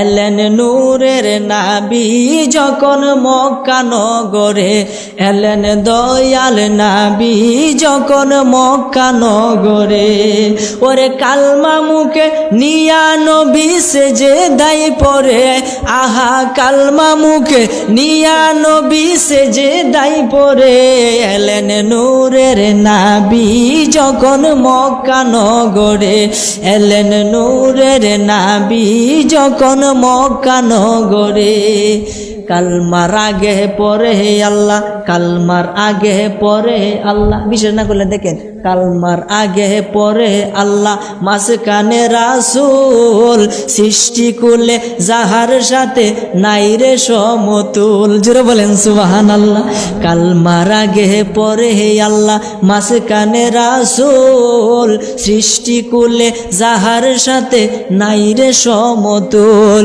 এলেন নূরের নাবি যখন মক্কা নগরে, এলেন দয়াল নাবি যখন মক্কা নগরে। ওরে কালমা মুখে নিয়া নবী সেজে দাই পরে, আহা কালমা মুখে নিয়া নবী সেজে দাই পরে। এলেন নূরের নাবি যখন মক্কা নগরে, এলেন নূরের নাবি যখন মক্কা নগরে। কালমার আগে পরে আল্লাহ, কালমার আগে পরে আল্লাহ, বিশেষ না করলে দেখেন কালমার আগে পরে আল্লাহ, মাঝখানে রাসূল, সৃষ্টি কুলে যাহার সাথে নাই রে সমতুল। জোরে বলেন সুবহানাল্লাহ। কালমার আগে পরে আল্লাহ, মাঝখানে রাসূল, সৃষ্টি কুলে যাহার সাথে নাই রে সমতুল।